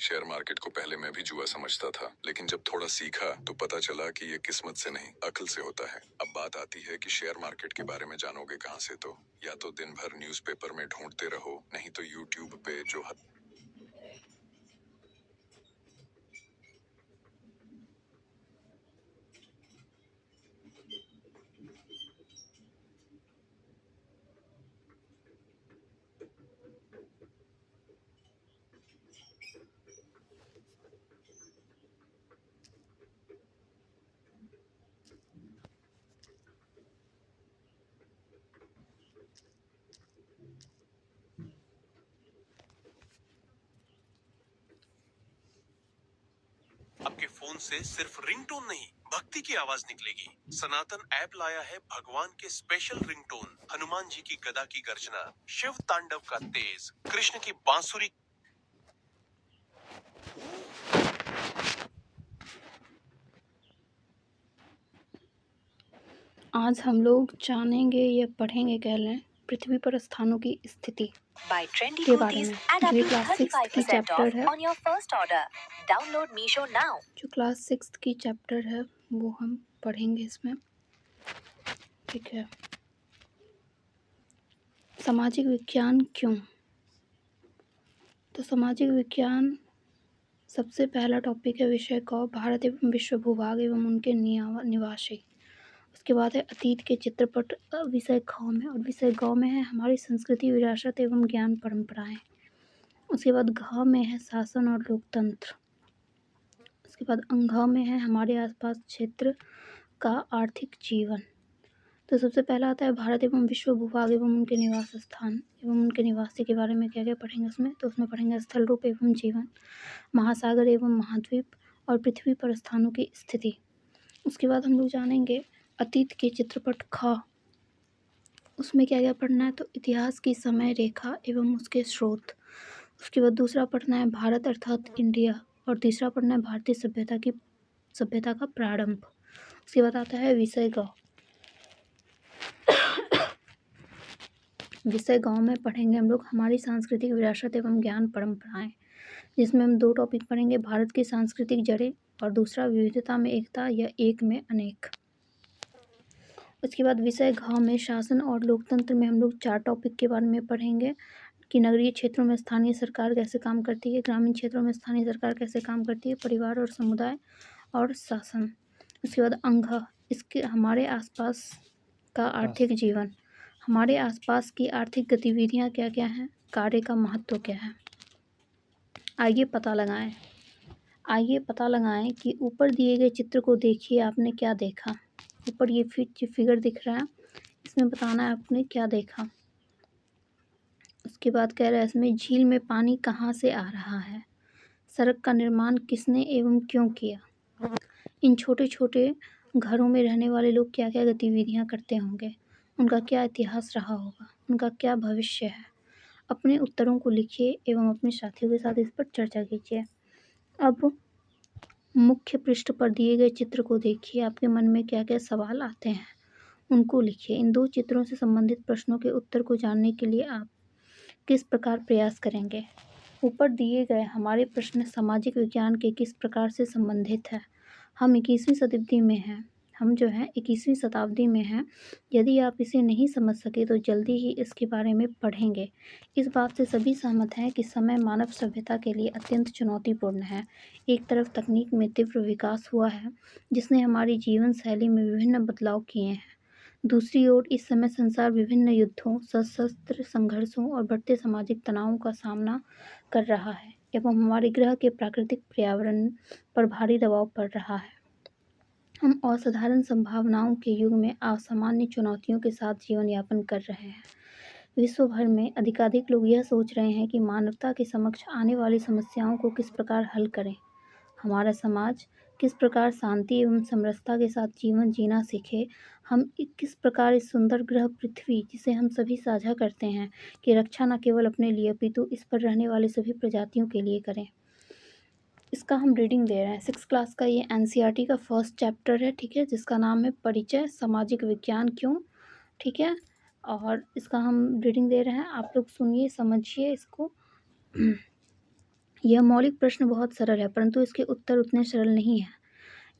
Share market को पहले मैं भी जुआ समझता था, लेकिन जब थोड़ा सीखा तो पता चला कि ये किस्मत से नहीं, अक्ल से होता है। अब बात आती है कि शेयर मार्केट के बारे में जानोगे कहाँ से? तो या तो दिन भर न्यूज़पेपर में ढूंढते रहो, नहीं तो यूट्यूब पे जो आपके फोन से सिर्फ रिंगटोन नहीं, भक्ति की आवाज निकलेगी। सनातन ऐप लाया है भगवान के स्पेशल रिंगटोन। हनुमान जी की गदा की गर्जना, शिव तांडव का तेज, कृष्ण की बांसुरी। आज हम लोग जानेंगे या पढ़ेंगे कह लें पृथ्वी पर स्थानों की स्थिति के बारे में। जो क्लास 6 की चैप्टर है, जो क्लास 6 की चैप्टर है वो हम पढ़ेंगे इसमें। ठीक है। सामाजिक विज्ञान क्यों? तो सामाजिक विज्ञान सबसे पहला टॉपिक है विषय क, भारत एवं विश्व भूभाग एवं उनके निवासी। उसके बाद है अतीत के चित्रपट विषय ख में, और विषय ग में है हमारी संस्कृति, विरासत एवं ज्ञान परंपराएं। उसके बाद घ में है शासन और लोकतंत्र। उसके बाद अंघ में है हमारे आसपास क्षेत्र का आर्थिक जीवन। तो सबसे पहला आता है भारत एवं विश्व भूभाग एवं उनके निवास स्थान एवं उनके निवासी के बारे में क्या क्या पढ़ेंगे उसमें। तो उसमें पढ़ेंगे स्थल रूप एवं जीवन, महासागर एवं महाद्वीप, और पृथ्वी पर स्थानों की स्थिति। उसके बाद हम लोग जानेंगे अतीत के चित्रपट ख। उसमें क्या क्या पढ़ना है? तो इतिहास की समय रेखा एवं उसके स्रोत। उसके बाद दूसरा पढ़ना है भारत अर्थात इंडिया, और तीसरा पढ़ना है भारतीय सभ्यता का प्रारंभ। उसके बाद आता है विषय ग। विषय गांव में पढ़ेंगे हम लोग हमारी सांस्कृतिक विरासत एवं ज्ञान परंपराएं, जिसमें हम दो टॉपिक पढ़ेंगे, भारत की सांस्कृतिक जड़ें और दूसरा विविधता में एकता या एक में अनेक। उसके बाद विषय घ में शासन और लोकतंत्र में हम लोग 4 टॉपिक के बारे में पढ़ेंगे कि नगरीय क्षेत्रों में स्थानीय सरकार कैसे काम करती है, ग्रामीण क्षेत्रों में स्थानीय सरकार कैसे काम करती है, परिवार और समुदाय और शासन। उसके बाद अंग, इसके हमारे आसपास का आर्थिक जीवन, हमारे आसपास की आर्थिक गतिविधियां क्या क्या हैं, कार्य का महत्व क्या है। आइए पता लगाएं कि ऊपर दिए गए चित्र को देखिए, आपने क्या देखा। ऊपर ये फिगर दिख रहा है, इसमें बताना है आपने क्या देखा। उसके बाद कह रहा है इसमें झील में पानी कहाँ से आ रहा है, सड़क का निर्माण किसने एवं क्यों किया, इन छोटे छोटे घरों में रहने वाले लोग क्या क्या गतिविधियां करते होंगे, उनका क्या इतिहास रहा होगा, उनका क्या भविष्य है। अपने उत्तरों को लिखिए एवं अपने साथियों के साथ इस पर चर्चा कीजिए। अब मुख्य पृष्ठ पर दिए गए चित्र को देखिए, आपके मन में क्या क्या सवाल आते हैं उनको लिखिए। इन 2 चित्रों से संबंधित प्रश्नों के उत्तर को जानने के लिए आप किस प्रकार प्रयास करेंगे। ऊपर दिए गए हमारे प्रश्न सामाजिक विज्ञान के किस प्रकार से संबंधित है। हम 21वीं शताब्दी में हैं। यदि आप इसे नहीं समझ सके तो जल्दी ही इसके बारे में पढ़ेंगे। इस बात से सभी सहमत हैं कि समय मानव सभ्यता के लिए अत्यंत चुनौतीपूर्ण है। एक तरफ तकनीक में तीव्र विकास हुआ है जिसने हमारी जीवन शैली में विभिन्न बदलाव किए हैं। दूसरी ओर इस समय संसार विभिन्न युद्धों, सशस्त्र संघर्षों और बढ़ते सामाजिक तनावों का सामना कर रहा है एवं हमारे ग्रह के प्राकृतिक पर्यावरण पर भारी दबाव पड़ रहा है। हम असाधारण संभावनाओं के युग में असामान्य चुनौतियों के साथ जीवन यापन कर रहे हैं। विश्व भर में अधिकाधिक लोग यह सोच रहे हैं कि मानवता के समक्ष आने वाली समस्याओं को किस प्रकार हल करें। हमारा समाज किस प्रकार शांति एवं समरसता के साथ जीवन जीना सीखे। हम किस प्रकार इस सुंदर ग्रह पृथ्वी, जिसे हम सभी साझा करते हैं, की रक्षा न केवल अपने लिए अपितु इस पर रहने वाली सभी प्रजातियों के लिए करें। इसका हम रीडिंग दे रहे हैं 6 क्लास का। ये एनसीईआरटी का फर्स्ट चैप्टर है, ठीक है, जिसका नाम है परिचय सामाजिक विज्ञान क्यों, ठीक है। और इसका हम रीडिंग दे रहे हैं, आप लोग सुनिए, समझिए इसको। यह मौलिक प्रश्न बहुत सरल है, परंतु इसके उत्तर उतने सरल नहीं हैं।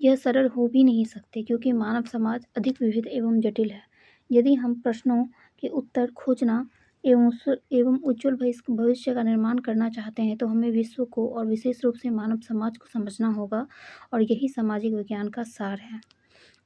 यह सरल हो भी नहीं सकते, क्योंकि मानव समाज अधिक विविध एवं जटिल है। यदि हम प्रश्नों के उत्तर खोजना एवं उज्ज्वल भविष्य का निर्माण करना चाहते हैं, तो हमें विश्व को और विशेष रूप से मानव समाज को समझना होगा, और यही सामाजिक विज्ञान का सार है।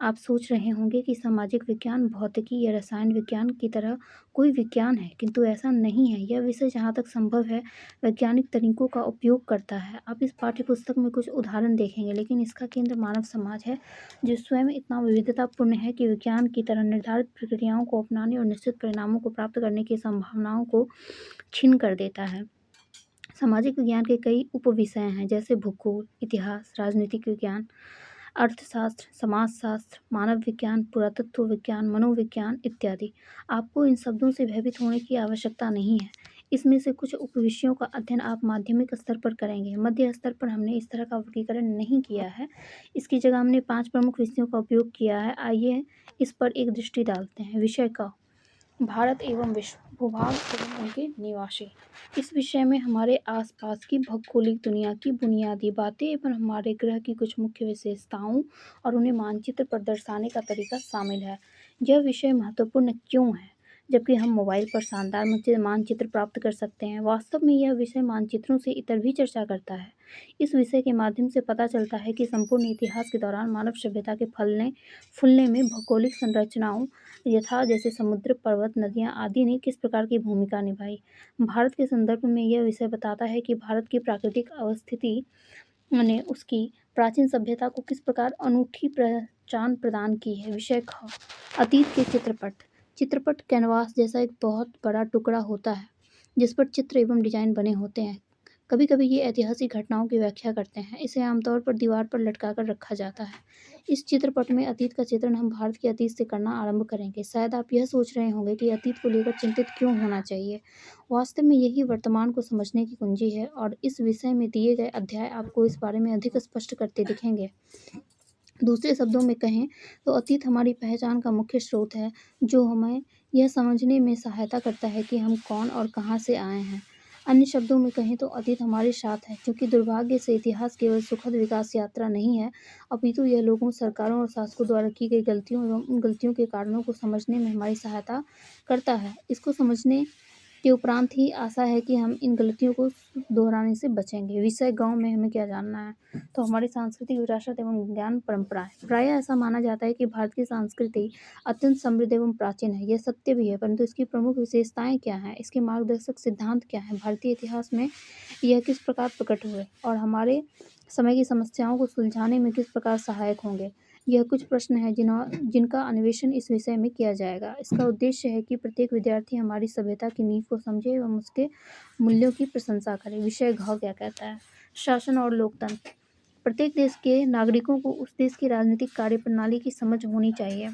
आप सोच रहे होंगे कि सामाजिक विज्ञान भौतिकी या रसायन विज्ञान की तरह कोई विज्ञान है, किंतु ऐसा नहीं है। यह विषय जहाँ तक संभव है वैज्ञानिक तरीकों का उपयोग करता है। आप इस पाठ्यपुस्तक में कुछ उदाहरण देखेंगे, लेकिन इसका केंद्र मानव समाज है, जो स्वयं इतना विविधतापूर्ण है कि विज्ञान की तरह निर्धारित प्रक्रियाओं को अपनाने और निश्चित परिणामों को प्राप्त करने की संभावनाओं को छीन कर देता है। सामाजिक विज्ञान के कई उपविषय हैं, जैसे भूगोल, इतिहास, राजनीतिक विज्ञान, अर्थशास्त्र, समाजशास्त्र, मानव विज्ञान, पुरातत्व विज्ञान, मनोविज्ञान इत्यादि। आपको इन शब्दों से भयभीत होने की आवश्यकता नहीं है। इसमें से कुछ उपविषयों का अध्ययन आप माध्यमिक स्तर पर करेंगे। मध्य स्तर पर हमने इस तरह का वर्गीकरण नहीं किया है। इसकी जगह हमने 5 प्रमुख विषयों का उपयोग किया है। आइए इस पर एक दृष्टि डालते हैं। विषय क, भारत एवं विश्व, भूभाग एवं उनके निवासी। इस विषय में हमारे आसपास की भौगोलिक दुनिया की बुनियादी बातें एवं हमारे ग्रह की कुछ मुख्य विशेषताओं और उन्हें मानचित्र पर दर्शाने का तरीका शामिल है। यह विषय महत्वपूर्ण क्यों है, जबकि हम मोबाइल पर शानदार मानचित्र प्राप्त कर सकते हैं? वास्तव में यह विषय मानचित्रों से इतर भी चर्चा करता है। इस विषय के माध्यम से पता चलता है कि संपूर्ण इतिहास के दौरान मानव सभ्यता के फूलने में भौगोलिक संरचनाओं यथा जैसे समुद्र, पर्वत, नदियाँ आदि ने किस प्रकार की भूमिका निभाई। भारत के संदर्भ में यह विषय बताता है कि भारत की प्राकृतिक अवस्थिति ने उसकी प्राचीन सभ्यता को किस प्रकार अनूठी पहचान प्रदान की है। विषय ख, अतीत के चित्रपट। चित्रपट कैनवास जैसा एक बहुत बड़ा टुकड़ा होता है, जिस पर चित्र एवं डिजाइन बने होते हैं। कभी कभी ये ऐतिहासिक घटनाओं की व्याख्या करते हैं। इसे आमतौर पर दीवार पर लटका कर रखा जाता है। इस चित्रपट में अतीत का चित्रण हम भारत के अतीत से करना आरंभ करेंगे। शायद आप यह सोच रहे होंगे कि अतीत को लेकर चिंतित क्यों होना चाहिए। वास्तव में यही वर्तमान को समझने की कुंजी है, और इस विषय में दिए गए अध्याय आपको इस बारे में अधिक स्पष्ट करते दिखेंगे। दूसरे शब्दों में कहें तो अतीत हमारी पहचान का मुख्य स्रोत है, जो हमें यह समझने में सहायता करता है कि हम कौन और कहाँ से आए हैं। अन्य शब्दों में कहें तो अतीत हमारे साथ है, क्योंकि दुर्भाग्य से इतिहास केवल सुखद विकास यात्रा नहीं है, अपितु यह लोगों, सरकारों और शासकों द्वारा की गई गलतियों एवं उन गलतियों के कारणों को समझने में हमारी सहायता करता है। इसको समझने के उपरांत ही आशा है कि हम इन गलतियों को दोहराने से बचेंगे। विषय गांव में हमें क्या जानना है, तो हमारी सांस्कृतिक विरासत एवं ज्ञान परंपराएं। प्रायः ऐसा माना जाता है कि भारत की संस्कृति अत्यंत समृद्ध एवं प्राचीन है। यह सत्य भी है, परंतु इसकी प्रमुख विशेषताएं क्या हैं, इसके मार्गदर्शक सिद्धांत क्या हैं, भारतीय इतिहास में यह किस प्रकार प्रकट हुए और हमारे समय की समस्याओं को सुलझाने में किस प्रकार सहायक होंगे, यह कुछ प्रश्न हैं जिनका अन्वेषण इस विषय में किया जाएगा। इसका उद्देश्य है कि प्रत्येक विद्यार्थी हमारी सभ्यता की नींव को समझे एवं उसके मूल्यों की प्रशंसा करे। विषय घ क्या कहता है, शासन और लोकतंत्र। प्रत्येक देश के नागरिकों को उस देश की राजनीतिक कार्यप्रणाली की समझ होनी चाहिए।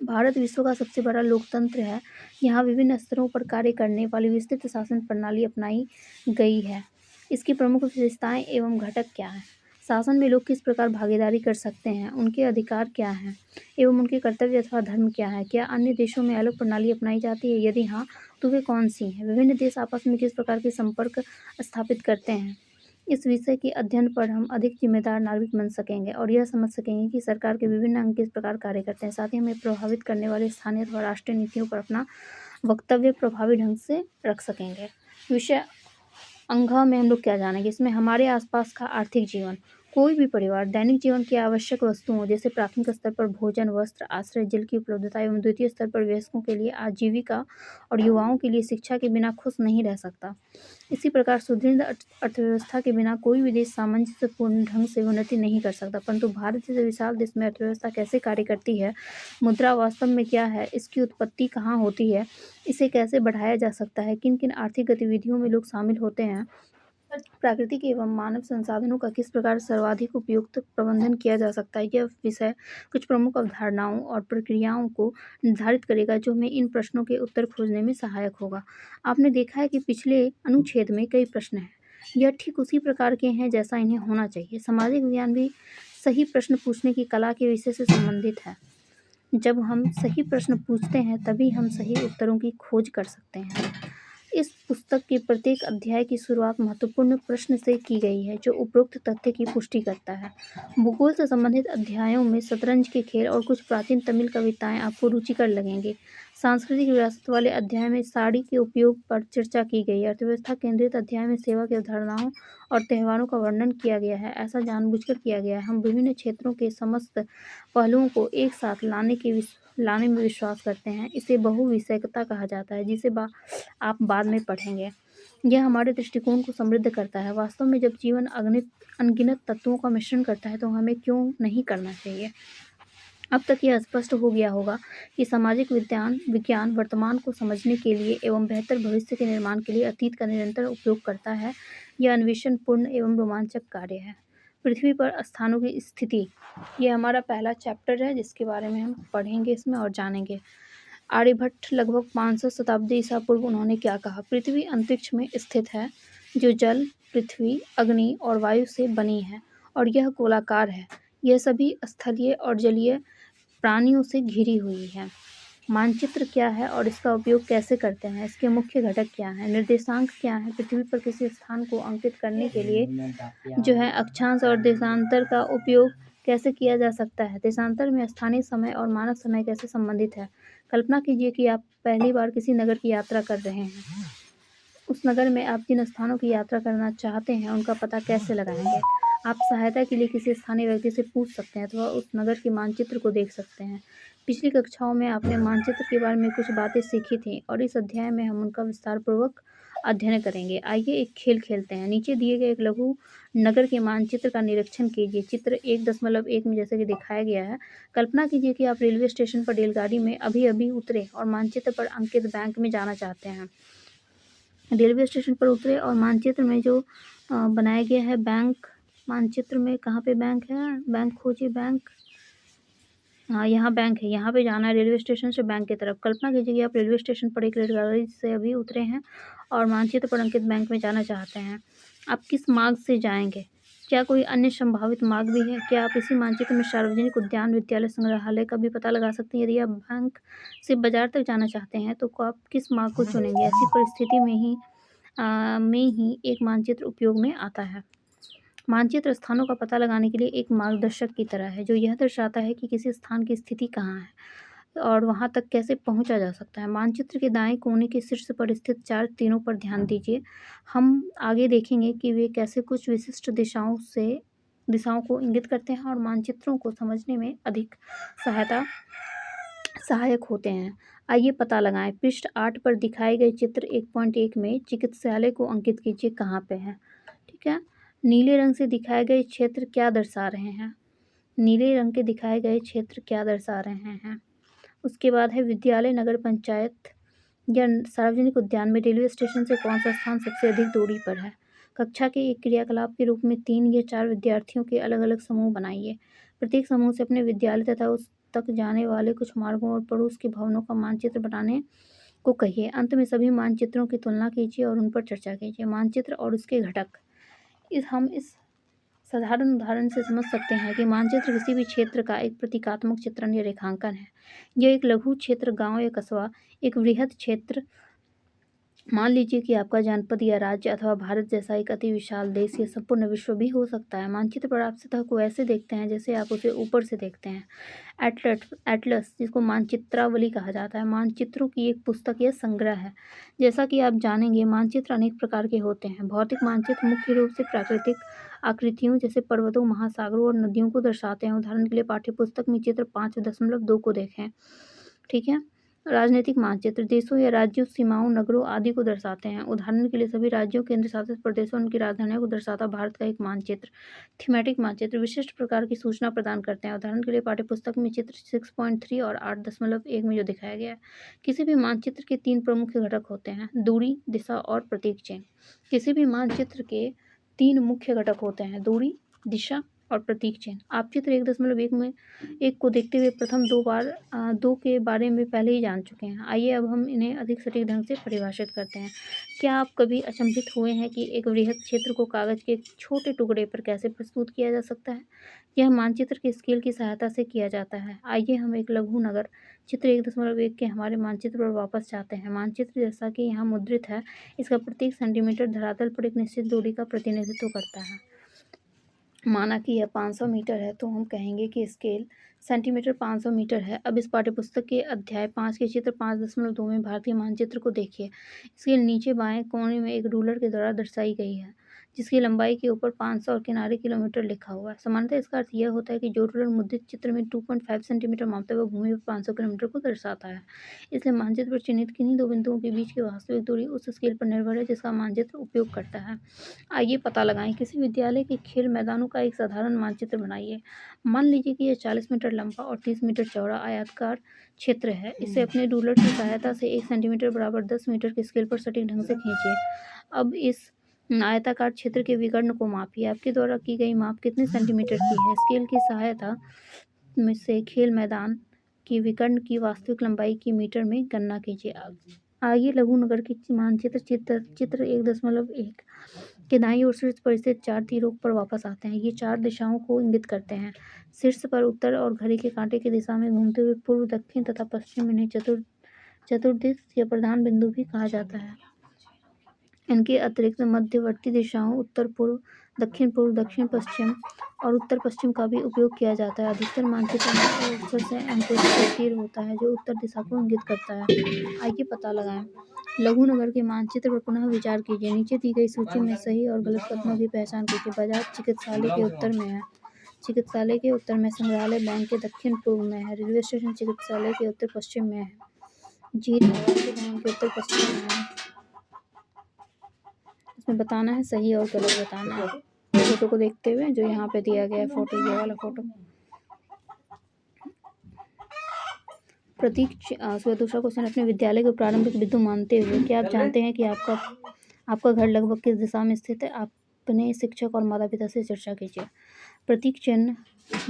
भारत विश्व का सबसे बड़ा लोकतंत्र है। यहाँ विभिन्न स्तरों पर कार्य करने वाली विस्तृत शासन प्रणाली अपनाई गई है। इसकी प्रमुख विशेषताएं एवं घटक क्या हैं? शासन में लोग किस प्रकार भागीदारी कर सकते हैं, उनके अधिकार क्या हैं एवं उनके कर्तव्य अथवा धर्म क्या है? क्या अन्य देशों में अलग प्रणाली अपनाई जाती है? यदि हाँ, तो वे कौन सी हैं? विभिन्न देश आपस में किस प्रकार के संपर्क स्थापित करते हैं? इस विषय के अध्ययन पर हम अधिक जिम्मेदार नागरिक बन सकेंगे और यह समझ सकेंगे कि सरकार के विभिन्न अंग किस प्रकार कार्य करते हैं। साथ ही हमें प्रभावित करने वाले स्थानीय अथवा राष्ट्रीय नीतियों पर अपना वक्तव्य प्रभावी ढंग से रख सकेंगे। विषय अंग में हम लोग क्या जानेंगे, इसमें हमारे आसपास का आर्थिक जीवन। कोई भी परिवार दैनिक जीवन की आवश्यक वस्तुओं जैसे प्राथमिक स्तर पर भोजन, वस्त्र, आश्रय, जल की उपलब्धता एवं द्वितीय स्तर पर वयस्कों के लिए आजीविका और युवाओं के लिए शिक्षा के बिना खुश नहीं रह सकता। इसी प्रकार सुदृढ़ अर्थव्यवस्था के बिना कोई भी देश सामंजस्यपूर्ण ढंग से उन्नति नहीं कर सकता। परंतु भारत जैसे विशाल देश में अर्थव्यवस्था कैसे कार्य करती है, मुद्रा वास्तव में क्या है, इसकी उत्पत्ति कहाँ होती है, इसे कैसे बढ़ाया जा सकता है, किन किन आर्थिक गतिविधियों में लोग शामिल होते हैं, प्राकृतिक एवं मानव संसाधनों का किस प्रकार सर्वाधिक उपयुक्त प्रबंधन किया जा सकता है, यह विषय कुछ प्रमुख अवधारणाओं और प्रक्रियाओं को निर्धारित करेगा, जो हमें इन प्रश्नों के उत्तर खोजने में सहायक होगा। आपने देखा है कि पिछले अनुच्छेद में कई प्रश्न हैं। यह ठीक उसी प्रकार के हैं जैसा इन्हें होना चाहिए। सामाजिक विज्ञान भी सही प्रश्न पूछने की कला के विषय से संबंधित है। जब हम सही प्रश्न पूछते हैं तभी हम सही उत्तरों की खोज कर सकते हैं। इस पुस्तक के प्रत्येक अध्याय की शुरुआत महत्वपूर्ण प्रश्न से की गई है जो उपरोक्त तथ्य की पुष्टि करता है। भूगोल से संबंधित अध्यायों में शतरंज के खेल और कुछ प्राचीन तमिल कविताएं आपको रुचिकर लगेंगी। सांस्कृतिक विरासत वाले अध्याय में साड़ी के उपयोग पर चर्चा की गई है। अर्थव्यवस्था केंद्रित अध्याय में सेवा की अवधारणाओं और त्योहारों का वर्णन किया गया है। ऐसा जानबूझकर किया गया है। हम विभिन्न क्षेत्रों के समस्त पहलुओं को एक साथ लाने में विश्वास करते हैं। इसे बहुविषयकता कहा जाता है, जिसे आप बाद में पढ़ेंगे। यह हमारे दृष्टिकोण को समृद्ध करता है। वास्तव में जब जीवन अनगिनत तत्वों का मिश्रण करता है तो हमें क्यों नहीं करना चाहिए। अब तक यह स्पष्ट हो गया होगा कि सामाजिक विज्ञान वर्तमान को समझने के लिए एवं बेहतर भविष्य के निर्माण के लिए अतीत का निरंतर उपयोग करता है। यह अन्वेषणपूर्ण एवं रोमांचक कार्य है। पृथ्वी पर स्थानों की स्थिति, ये हमारा पहला चैप्टर है जिसके बारे में हम पढ़ेंगे इसमें और जानेंगे। आर्यभट्ट लगभग 500 शताब्दी ईसा पूर्व उन्होंने क्या कहा। पृथ्वी अंतरिक्ष में स्थित है जो जल, पृथ्वी, अग्नि और वायु से बनी है और यह गोलाकार है। यह सभी स्थलीय और जलीय प्राणियों से घिरी हुई है। मानचित्र क्या है और इसका उपयोग कैसे करते हैं। इसके मुख्य घटक क्या हैं। निर्देशांक क्या है। पृथ्वी पर किसी स्थान को अंकित करने के लिए जो है अक्षांश और देशांतर का उपयोग कैसे किया जा सकता है। देशांतर में स्थानीय समय और मानक समय कैसे संबंधित है। कल्पना कीजिए कि आप पहली बार किसी नगर की यात्रा कर रहे हैं। उस नगर में आप जिन स्थानों की यात्रा करना चाहते हैं उनका पता कैसे लगाएंगे। आप सहायता के लिए किसी स्थानीय व्यक्ति से पूछ सकते हैं अथवा उस नगर के मानचित्र को देख सकते हैं। पिछली कक्षाओं में आपने मानचित्र के बारे में कुछ बातें सीखी थीं और इस अध्याय में हम उनका विस्तारपूर्वक अध्ययन करेंगे। आइए एक खेल खेलते हैं। नीचे दिए गए एक लघु नगर के मानचित्र का निरीक्षण कीजिए। चित्र 1.1 में जैसे कि दिखाया गया है। कल्पना कीजिए कि आप रेलवे स्टेशन पर रेलगाड़ी में अभी उतरे और मानचित्र पर अंकित बैंक में जाना चाहते हैं। रेलवे स्टेशन पर उतरे और मानचित्र में जो बनाया गया है बैंक, मानचित्र में कहाँ पे बैंक है, बैंक खोजिए। बैंक, हाँ यहाँ बैंक है, यहाँ पे जाना है रेलवे स्टेशन से बैंक की तरफ। कल्पना कीजिए कि आप रेलवे स्टेशन पर एक रेलगाड़ी से अभी उतरे हैं और मानचित्र पर अंकित बैंक में जाना चाहते हैं। आप किस मार्ग से जाएंगे। क्या कोई अन्य संभावित मार्ग भी है। क्या आप इसी मानचित्र में सार्वजनिक उद्यान, विद्यालय, संग्रहालय का भी पता लगा सकते हैं। यदि आप बैंक से बाजार तक जाना चाहते हैं तो आप किस मार्ग को चुनेंगे। ऐसी परिस्थिति में ही एक मानचित्र उपयोग में आता है। मानचित्र स्थानों का पता लगाने के लिए एक मार्गदर्शक की तरह है जो यह दर्शाता है कि किसी स्थान की स्थिति कहाँ है और वहां तक कैसे पहुंचा जा सकता है। मानचित्र के दाएं कोने के शीर्ष पर स्थित 4 तीरों पर ध्यान दीजिए। हम आगे देखेंगे कि वे कैसे कुछ विशिष्ट दिशाओं को इंगित करते हैं और मानचित्रों को समझने में अधिक सहायक होते हैं। आइए पता लगाएं। पृष्ठ 8 पर दिखाए गए चित्र 1.1 में चिकित्सालय को अंकित कीजिए कहाँ पे है। ठीक है। नीले रंग से दिखाए गए क्षेत्र क्या दर्शा रहे हैं। नीले रंग के दिखाए गए क्षेत्र क्या दर्शा रहे हैं। उसके बाद है विद्यालय, नगर पंचायत या सार्वजनिक उद्यान में रेलवे स्टेशन से कौन सा स्थान सबसे अधिक दूरी पर है। कक्षा के एक क्रियाकलाप के रूप में 3 या 4 विद्यार्थियों के अलग अलग समूह बनाइए। प्रत्येक समूह से अपने विद्यालय तथा उस तक जाने वाले कुछ मार्गों और पड़ोस के भवनों का मानचित्र बनाने को कहिए। अंत में सभी मानचित्रों की तुलना कीजिए और उन पर चर्चा कीजिए। मानचित्र और उसके घटक। हम इस साधारण उदाहरण से समझ सकते हैं कि मानचित्र किसी भी क्षेत्र का एक प्रतीकात्मक चित्रण या रेखांकन है। यह एक लघु क्षेत्र, गांव या कस्बा, एक वृहद क्षेत्र, मान लीजिए कि आपका जनपद या राज्य अथवा भारत जैसा एक अति विशाल देश या संपूर्ण विश्व भी हो सकता है। मानचित्र पर आप सतह को ऐसे देखते हैं जैसे आप उसे ऊपर से देखते हैं। एटलस, जिसको मानचित्रावली कहा जाता है, मानचित्रों की एक पुस्तक या संग्रह है। जैसा कि आप जानेंगे, मानचित्र अनेक प्रकार के होते हैं। भौतिक मानचित्र मुख्य रूप से प्राकृतिक आकृतियों जैसे पर्वतों, महासागरों और नदियों को दर्शाते हैं। उदाहरण के लिए पाठ्यपुस्तक में चित्र 5.2 को देखें। ठीक है। राजनीतिक मानचित्र देशों या राज्यों, सीमाओं, नगरों आदि को दर्शाते हैं। उदाहरण के लिए सभी राज्यों, केंद्र शासित प्रदेशों और उनकी राजधानियों को दर्शाता भारत का एक मानचित्र। थीमेटिक मानचित्र विशिष्ट प्रकार की सूचना प्रदान करते हैं। उदाहरण के लिए पाठ्यपुस्तक में चित्र 6.3 और 8.1 में जो दिखाया गया है। किसी भी मानचित्र के 3 प्रमुख घटक होते हैं, दूरी, दिशा और प्रतीक चिन्ह। किसी भी मानचित्र के 3 मुख्य घटक होते हैं, दूरी, दिशा और प्रतीक चिन्ह। आप चित्र 1.1 में एक को देखते हुए प्रथम 2 के बारे में पहले ही जान चुके हैं। आइए अब हम इन्हें अधिक सटीक ढंग से परिभाषित करते हैं। क्या आप कभी अचंभित हुए हैं कि एक वृहद क्षेत्र को कागज के एक छोटे टुकड़े पर कैसे प्रस्तुत किया जा सकता है? यह मानचित्र के स्केल की सहायता से किया जाता है। आइए हम एक लघु नगर चित्र 1.1 के हमारे मानचित्र पर वापस जाते हैं। मानचित्र जैसा कि यहाँ मुद्रित है, इसका प्रत्येक सेंटीमीटर धरातल पर एक निश्चित दूरी का प्रतिनिधित्व करता है। माना कि यह 500 मीटर है, तो हम कहेंगे कि स्केल सेंटीमीटर 500 मीटर है। अब इस पाठ्यपुस्तक के अध्याय 5 के चित्र 5.2 में भारतीय मानचित्र को देखिए। स्केल नीचे बाएं कोने में एक रूलर के द्वारा दर्शाई गई है, जिसकी लंबाई के ऊपर 500 और किनारे किलोमीटर लिखा हुआ है। सामान्यतः इसका अर्थ यह होता है कि जो रूलर मुद्रित चित्र में 2.5 सेंटीमीटर मापता है, वह भूमि पर 500 किलोमीटर को दर्शाता है। इसलिए मानचित्र पर चिन्हित किन्हीं दो बिंदुओं के बीच की वास्तविक दूरी उस स्केल पर निर्भर है जिसका मानचित्र उपयोग करता है। आइए पता लगाएं। किसी विद्यालय के खेल मैदानों का एक साधारण मानचित्र बनाइए। मान लीजिए कि यह 40 मीटर लंबा और 30 मीटर चौड़ा आयताकार क्षेत्र है। इसे अपने रूलर की सहायता से 1 सेंटीमीटर बराबर 10 मीटर के स्केल पर सटीक ढंग से खींचिए। अब इस आयताकार क्षेत्र के विकर्ण को मापिए। आपके द्वारा की गई माप कितने सेंटीमीटर की है? स्केल की सहायता में से खेल मैदान की विकर्ण की वास्तविक लंबाई की मीटर में गणना कीजिए। आइए लघु नगर की मानचित्र चित्र 1.1 के दाईं ओर शीर्ष पर स्थित 4 तीरों पर वापस आते हैं। ये 4 दिशाओं को इंगित करते हैं। शीर्ष पर उत्तर और घड़ी के कांटे की दिशा में घूमते हुए पूर्व, दक्षिण तथा पश्चिम। इन्हें चतुर्दिश या प्रधान बिंदु भी कहा जाता है। इनके अतिरिक्त मध्यवर्ती दिशाओं उत्तर पूर्व, दक्षिण पश्चिम और उत्तर पश्चिम का भी उपयोग किया जाता है। अधिकतर मानचित्र में अक्षर से अंकित एक तीर होता है जो उत्तर दिशा को इंगित करता है। आइए पता लगाएं। लघु नगर के मानचित्र पर पुनः विचार कीजिए। नीचे दी गई सूची में सही और गलत कथनों की पहचान कीजिए। बाजार चिकित्सालय के उत्तर में है। चिकित्सालय के उत्तर में। संग्रहालय बैंक के दक्षिण पूर्व में है। रेलवे स्टेशन चिकित्सालय के उत्तर पश्चिम में है। झील आवासीय भवन के उत्तर पश्चिम में है। इसमें बताना है, सही और गलत बताना है। फोटो को देखते हुए जो यहाँ पे दिया गया है फोटो, ये वाला फोटो। प्रतीक दूसरा क्वेश्चन, अपने विद्यालय को प्रारंभिक बिंदु मानते हुए क्या आप जानते हैं कि आपका घर लगभग किस दिशा में स्थित है? अपने शिक्षक और माता पिता से चर्चा कीजिए। प्रतीक चिन्ह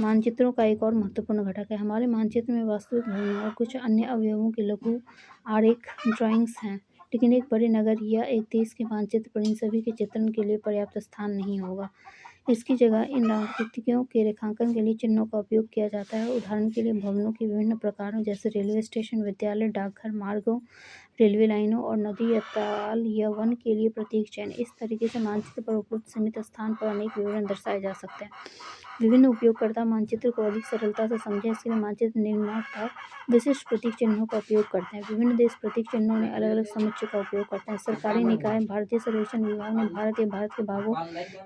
मानचित्रों का एक और महत्वपूर्ण घटक है। हमारे मानचित्र में वास्तविक भूमि और कुछ अन्य अवयवों के लघु आरेख ड्राइंग्स हैं, लेकिन एक बड़े नगर या एक देश के मानचित्र पर इन सभी के चित्रण के लिए पर्याप्त स्थान नहीं होगा। इसकी जगह इन आकृतियों के रेखांकन के लिए चिन्हों का उपयोग किया जाता है। उदाहरण के लिए भवनों के विभिन्न प्रकारों जैसे रेलवे स्टेशन, विद्यालय, डाकघर, मार्गों, रेलवे लाइनों और नदी या ताल या वन के लिए प्रतीक चिन्ह। इस तरीके से मानचित्र पर उपलब्ध सीमित स्थान पर अनेक विवरण दर्शाए जा सकते हैं। विभिन्न उपयोगकर्ता मानचित्र को अधिक सरलता से समझें, इसलिए मानचित्र निर्माता विशिष्ट प्रतीक चिन्हों का उपयोग करते हैं। विभिन्न देश प्रतीक चिन्हों ने अलग अलग समुच्चय का उपयोग करते हैं। सरकारी निकाय, भारतीय सर्वेक्षण विभाग ने भारत या भारत के भागों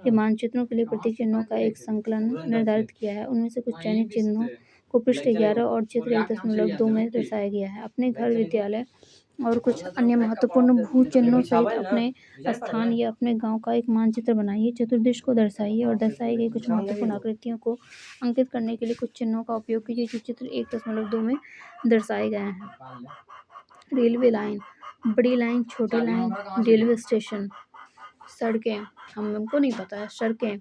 के मानचित्रों के लिए प्रतीक चिन्हों का एक संकलन निर्धारित किया है। उनमें से कुछ चयनित चिन्हों को पृष्ठ 11 और चित्र 1.2 में दर्शाया गया है। अपने घर, विद्यालय और कुछ अन्य महत्वपूर्ण भू चिन्हों सहित अपने स्थान या अपने गांव का एक मानचित्र बनाइए। चतुर्दिश को दर्शाइए और दर्शाई गई कुछ महत्वपूर्ण आकृतियों को अंकित करने के लिए कुछ चिन्हों का उपयोग कीजिए जो चित्र 1.2 में दर्शाए गए हैं। रेलवे लाइन, बड़ी लाइन, छोटी लाइन, रेलवे स्टेशन। सड़कें, हमको नहीं पता है। सड़कें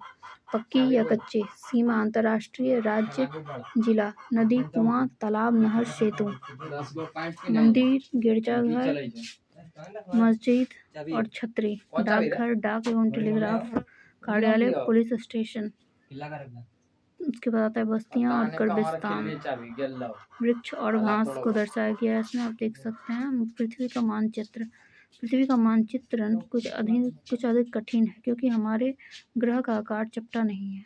पक्की या कच्ची, सीमा, अंतर्राष्ट्रीय, राज्य, जिला, नदी, कुआं, तालाब, नहर, सेतु, मंदिर, गिरजाघर, मस्जिद और छतरी, डाकघर, डाक एवं टेलीग्राफ कार्यालय, पुलिस स्टेशन। उसके बाद आता है बस्तियां और कब्रिस्तान। वृक्ष और घास को दर्शाया गया है। इसमें आप देख सकते हैं पृथ्वी का मानचित्र। पृथ्वी का मानचित्रण कुछ अधिक कठिन है क्योंकि हमारे ग्रह का आकार चपटा नहीं है।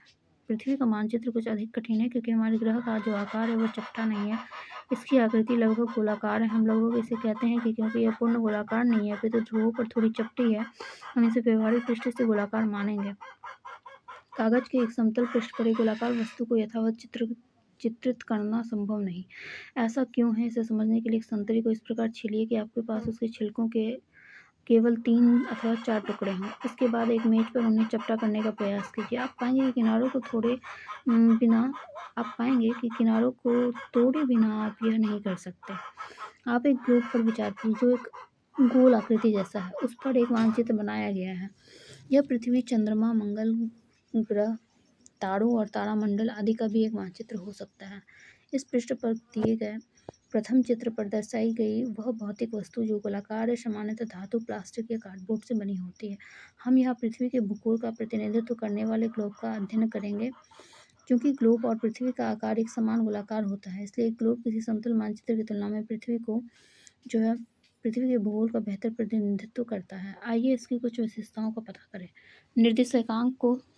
पृथ्वी का मानचित्र कुछ अधिक कठिन है क्योंकि हमारे ग्रह का जो आकार है वह चपटा नहीं है। इसकी आकृति लगभग गोलाकार है। हम लोग इसे कहते हैं कि क्योंकि यह पूर्ण गोलाकार नहीं है, फिर तो ध्रुवों पर थोड़ी चपटी है, हम इसे व्यवहारिक दृष्टि से गोलाकार मानेंगे। कागज के एक समतल पृष्ठ पर एक गोलाकार वस्तु को यथावत चित्रित करना संभव नहीं। ऐसा क्यों है, इसे समझने के लिए एक संतरी को इस प्रकार छीलिए कि आपके पास उसके छिलकों के केवल 3 अथवा 4 टुकड़े हों। इसके बाद एक मेज पर उन्हें चपटा करने का प्रयास कीजिए। आप पाएंगे कि किनारों को तोड़े बिना आप यह नहीं कर सकते। आप एक ग्लोब पर विचार कीजिए जो एक गोल आकृति जैसा है। उस पर एक मानचित्र बनाया गया है। यह पृथ्वी, चंद्रमा, मंगल ग्रह तारों और तारामंडल आदि का भी एक मानचित्र हो सकता है। इस पृष्ठ पर दिए गए प्रथम चित्र पर दर्शाई गई वह भौतिक वस्तु जो गोलाकार है, सामान्यतः धातु, प्लास्टिक या कार्डबोर्ड से बनी होती है। हम यहाँ पृथ्वी के भूगोल का प्रतिनिधित्व करने वाले ग्लोब का अध्ययन करेंगे। क्योंकि ग्लोब और पृथ्वी का आकार एक समान गोलाकार होता है, इसलिए ग्लोब किसी समतल मानचित्र की तुलना में जो है पृथ्वी के भूगोल का बेहतर प्रतिनिधित्व करता है। आइए इसकी कुछ विशेषताओं का पता करें।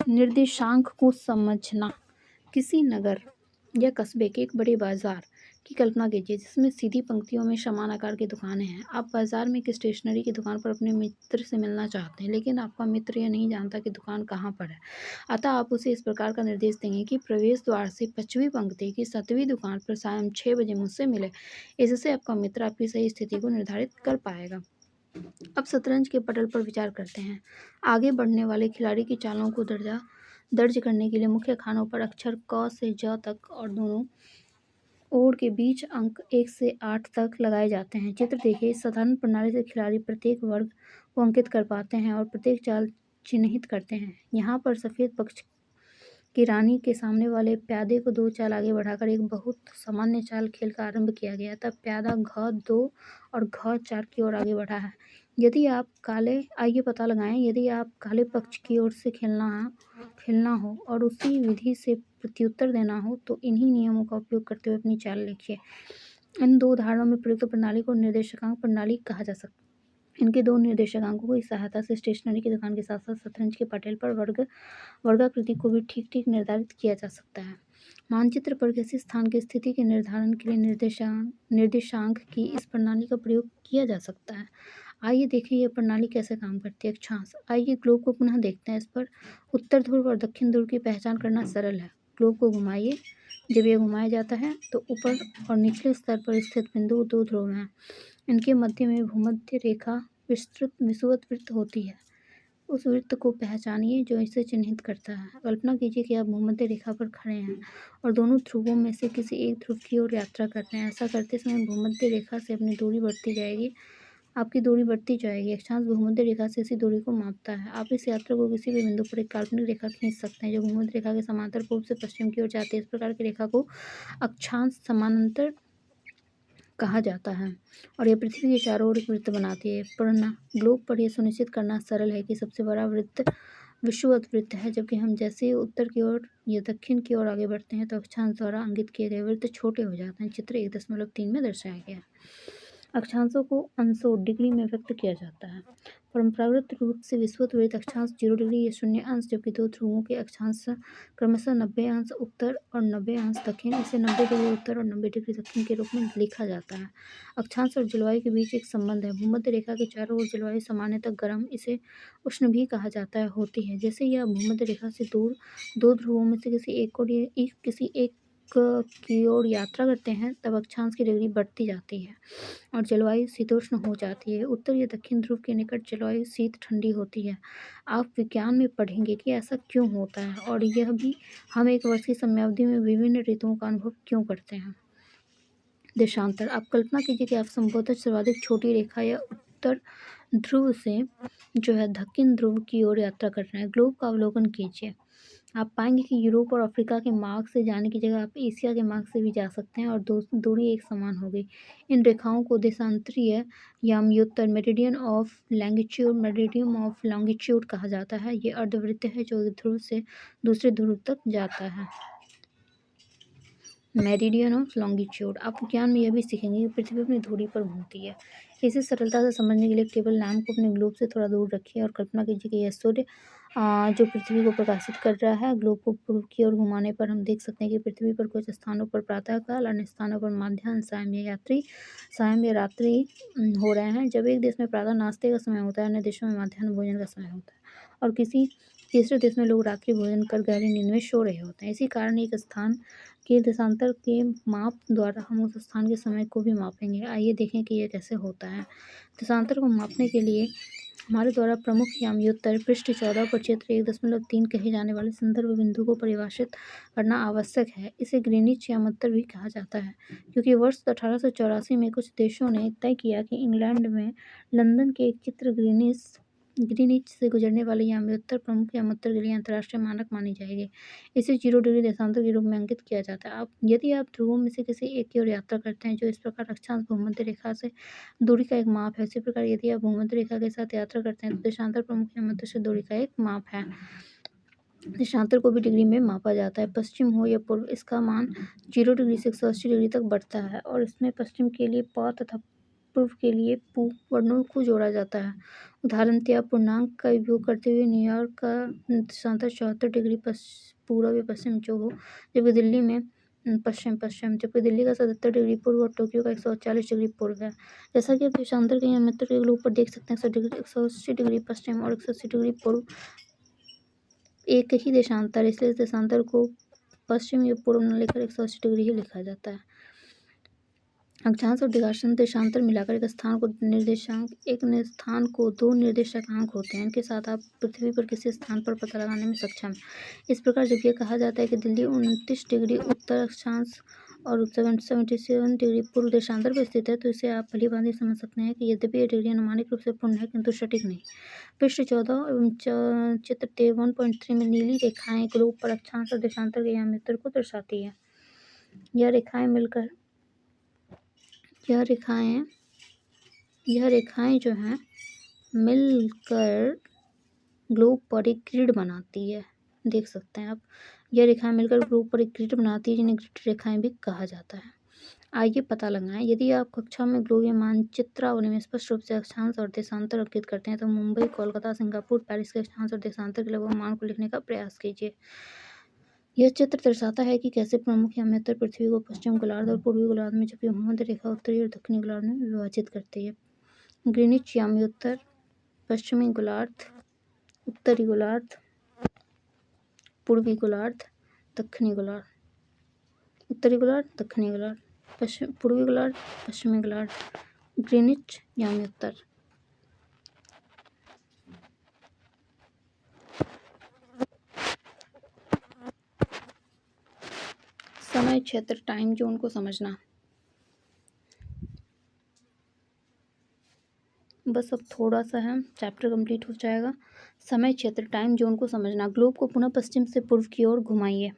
निर्देशांक को समझना। किसी नगर या कस्बे के एक बड़े बाजार की कल्पना कीजिए जिसमें सीधी पंक्तियों में समान आकार की दुकानें हैं। आप बाजार में एक स्टेशनरी की दुकान पर अपने मित्र से मिलना चाहते हैं, लेकिन आपका मित्र यह नहीं जानता कि दुकान कहाँ पर है। अतः आप उसे इस प्रकार का निर्देश देंगे कि प्रवेश द्वार से 5वीं पंक्ति की 7वीं दुकान पर शाम 6 बजे मुझसे मिले। इससे आपका मित्र आपकी सही स्थिति को निर्धारित कर पाएगा। अब शतरंज के पटल पर विचार करते हैं। आगे बढ़ने वाले खिलाड़ी की चालों को दर्ज करने के लिए मुख्य खानों पर अक्षर क से ज तक और दोनों ओर के बीच अंक 1 से 8 तक लगाए जाते हैं। चित्र देखिए। इस साधारण प्रणाली से खिलाड़ी प्रत्येक वर्ग को अंकित कर पाते हैं और प्रत्येक चाल चिन्हित करते हैं। यहाँ पर सफेद पक्ष की रानी के सामने वाले प्यादे को 2 चाल आगे बढ़ाकर एक बहुत सामान्य चाल खेल का आरंभ किया गया। तब प्यादा घ 2 और घ 4 की ओर आगे बढ़ा है। आइए पता लगाएं। यदि आप काले पक्ष की ओर से खेलना हो और उसी विधि से प्रत्युत्तर देना हो तो इन्हीं नियमों का उपयोग करते हुए अपनी चाल लिखिए। इन 2 उदाहरणों में प्रयुक्त प्रणाली को निर्देशांक प्रणाली कहा जा सकता है। इनके 2 निर्देशांकों की सहायता से स्टेशनरी की दुकान के साथ साथ शतरंज के पटेल पर वर्गाकृति को भी ठीक ठीक निर्धारित किया जा सकता है। मानचित्र पर किसी स्थान की स्थिति के निर्धारण के लिए निर्देशांक की इस प्रणाली का प्रयोग किया जा सकता है। आइए देखें यह प्रणाली कैसे काम करती है। अक्षांश। आइए ग्लोब को पुनः देखते हैं। इस पर उत्तर ध्रुव और दक्षिण ध्रुव की पहचान करना सरल है। ग्लोब को घुमाइए। जब यह घुमाया जाता है तो ऊपर और निचले स्तर पर स्थित बिंदु 2 ध्रुव हैं। इनके मध्य में भूमध्य रेखा विषुवत वृत्त होती है। उस वृत्त को पहचानिए जो इसे चिन्हित करता है। कल्पना कीजिए कि आप भूमध्य रेखा पर खड़े हैं और दोनों ध्रुवों में से किसी एक ध्रुव की ओर यात्रा कर रहे हैं। ऐसा करते समय भूमध्य रेखा से अपनी दूरी बढ़ती जाएगी। आपकी दूरी बढ़ती जाएगी। अक्षांश भूमध्य रेखा से इसी दूरी को मापता है। आप इस यात्रा को किसी भी बिंदु पर एक काल्पनिक रेखा खींच सकते हैं जो भूमध्य रेखा के समांतर पूर्व से पश्चिम की ओर जाती है। इस प्रकार की रेखा को अक्षांश समानांतर कहा जाता है और यह पृथ्वी के चारों ओर एक वृत्त बनाती है। ग्लोब पर यह सुनिश्चित करना सरल है कि सबसे बड़ा वृत्त विषुवत वृत्त है, जबकि हम जैसे ही उत्तर की ओर या दक्षिण की ओर आगे बढ़ते हैं तो अक्षांश द्वारा अंकित किए गए वृत्त छोटे हो जाते हैं। चित्र 1.3 में दर्शाया गया है। अक्षांशों को अंशों डिग्री में व्यक्त किया जाता है। परंपरागत रूप से विषुवत वृत्त अक्षांश 0 डिग्री या 0 अंश, जबकि 2 ध्रुवों के अक्षांश क्रमशः 90 अंश उत्तर और 90 अंश दक्षिण, इसे 90 डिग्री उत्तर और 90 डिग्री दक्षिण के रूप में लिखा जाता है। अक्षांश और जलवायु के बीच एक संबंध है। भूमध्य रेखा के चारों ओर जलवायु सामान्यतः गर्म, इसे उष्ण भी कहा जाता है, होती है। जैसे ही आप भूमध्य रेखा से दूर 2 ध्रुवों में से किसी एक की ओर यात्रा करते हैं तब अक्षांश की डिग्री बढ़ती जाती है और जलवायु शीतोष्ण हो जाती है। उत्तर या दक्षिण ध्रुव के निकट जलवायु शीत ठंडी होती है। आप विज्ञान में पढ़ेंगे कि ऐसा क्यों होता है और यह भी हम एक वर्ष की समयावधि में विभिन्न ऋतुओं का अनुभव क्यों करते हैं। देशांतर। आप कल्पना कीजिए कि आप संभवतः सर्वाधिक छोटी रेखा या उत्तर ध्रुव से दक्षिण ध्रुव की ओर यात्रा कर रहे हैं। ग्लोब का अवलोकन कीजिए। आप पाएंगे कि यूरोप और अफ्रीका के मार्ग से जाने की जगह आप एशिया के मार्ग से भी जा सकते हैं और दूरी एक समान होगी। इन रेखाओं को देशांतरीय याम्योत्तर मेरिडियन ऑफ लॉन्गिट्यूड कहा जाता है। ये अर्धवृत्त है जो एक ध्रुव से दूसरे ध्रुव तक जाता है। Meridian of longitude. आप विज्ञान में यह भी सीखेंगे कि पृथ्वी अपनी धुरी पर घूमती है। इसे सरलता से समझने के लिए केवल लैंप को अपने ग्लोब से थोड़ा दूर रखिए और कल्पना कीजिए कि यह सूर्य जो पृथ्वी को प्रकाशित कर रहा है। ग्लोब को पूर्व की ओर घुमाने पर हम देख सकते हैं कि पृथ्वी पर कुछ स्थानों पर प्रातःकाल, अन्य स्थानों पर मध्याह्न, सायं या रात्रि हो रहे हैं। जब एक देश में प्रातः नाश्ते का समय होता है, अन्य देशों में मध्याह्न भोजन का समय होता है और किसी तीसरे देश में लोग रात्रि भोजन कर गहरी नींद में सो रहे होते हैं। इसी कारण एक स्थान के देशांतर के माप द्वारा हम उस स्थान के समय को भी मापेंगे। आइए देखें कि यह कैसे होता है। देशांतर को मापने के लिए हमारे द्वारा प्रमुख याम्योत्तर पृष्ठ 14 पर क्षेत्र 1.3 कहे जाने वाले संदर्भ बिंदु को परिभाषित करना आवश्यक है। इसे ग्रीनिच याम्योत्तर भी कहा जाता है क्योंकि वर्ष 1884 में कुछ देशों ने तय किया कि इंग्लैंड में लंदन के एक चित्र ग्रीनिच ग्रीनिच से गुजरने वाली याम्योत्तर प्रमुख याम्योत्तर के लिए अंतर्राष्ट्रीय मानक मानी जाएगी। इसे 0 डिग्री देशांतर के रूप में अंकित किया जाता है। यदि आप ध्रुवों में से किसी एक की ओर यात्रा करते हैं, जो इस प्रकार अक्षांश भूमध्य रेखा से दूरी का एक माप है, उसी प्रकार यदि आप भूमध्य रेखा के साथ यात्रा करते हैं तो देशांतर प्रमुख याम्योत्तर से दूरी का एक माप है। देशांतर को भी डिग्री में मापा जाता है। पश्चिम हो या पूर्व, इसका मान 0 डिग्री से 180 डिग्री तक बढ़ता है और इसमें पश्चिम के लिए प तथा पूर्व के लिए पू वर्णों को जोड़ा जाता है। उदाहरणतः पूर्णांक का उपयोग करते हुए न्यूयॉर्क का देशांतर 74 डिग्री पूर्व या पश्चिम जो हो, जबकि दिल्ली में पश्चिम जबकि दिल्ली का 77 डिग्री पूर्व और टोक्यो का 140 डिग्री पूर्व है। जैसा कि आप देशांतर के याम्योत्तर के ऊपर देख सकते हैं, 180 डिग्री पश्चिम और 180 डिग्री पूर्व एक ही देशांतर, इसलिए इस देशांतर को पश्चिम या पूर्व न लेकर 180 डिग्री ही लिखा जाता है। अक्षांश और देशांतर मिलाकर एक स्थान को 2 निर्देशांक होते हैं। इनके साथ आप पृथ्वी पर किसी स्थान पर पता लगाने में सक्षम हैं। इस प्रकार जब यह कहा जाता है कि दिल्ली 29 डिग्री उत्तर अक्षांश और 77 डिग्री पूर्व देशांतर पर स्थित है, तो इसे आप भलीभांति समझ सकते हैं कि यद्यपि यह डिग्री अनुमानिक रूप से पूर्ण है, किंतु सटीक नहीं। पृष्ठ 14 एवं चित्र 1.3 में नीली रेखाएं ग्लोब पर अक्षांश और देशांतर के याम्योत्तर को दर्शाती है। यह रेखाएं जो हैं मिलकर ग्लोब पर एक ग्रिड बनाती है। देख सकते हैं आप, यह रेखाएं मिलकर ग्लोब पर एक ग्रिड बनाती है, जिन्हें ग्रिड रेखाएं भी कहा जाता है। आइए पता लगाएं। यदि आप कक्षा में ग्लोबीय मानचित्रावली में स्पष्ट रूप से अक्षांश और देशांतर अंकित करते हैं, तो मुंबई, कोलकाता, सिंगापुर, पेरिस के अक्षांश और देशांतर के लगभग मान को लिखने का प्रयास कीजिए। यह चित्र दर्शाता है कि कैसे प्रमुख याम्योत्तर पृथ्वी को पश्चिम गोलार्ध और पूर्वी गोलार्ध में, जबकि भूमध्य रेखा उत्तरी और दक्षिणी गोलार्ध में विभाजित करती है। ग्रीनिच याम्योत्तर पश्चिमी गोलार्ध, उत्तरी गोलार्ध, पूर्वी गोलार्ध, दक्षिणी गोलार्ध, उत्तरी गोलार्ध, दक्षिणी गोलार्ध, पूर्वी गोलार्ध, पश्चिमी गोलार्ध। ग्रीनिच याम्योत्तर। समय क्षेत्र टाइम जोन को समझना। बस अब थोड़ा सा है, चैप्टर कंप्लीट हो जाएगा। समय क्षेत्र टाइम जोन को समझना। ग्लोब को पुनः पश्चिम से पूर्व की ओर घुमाइए।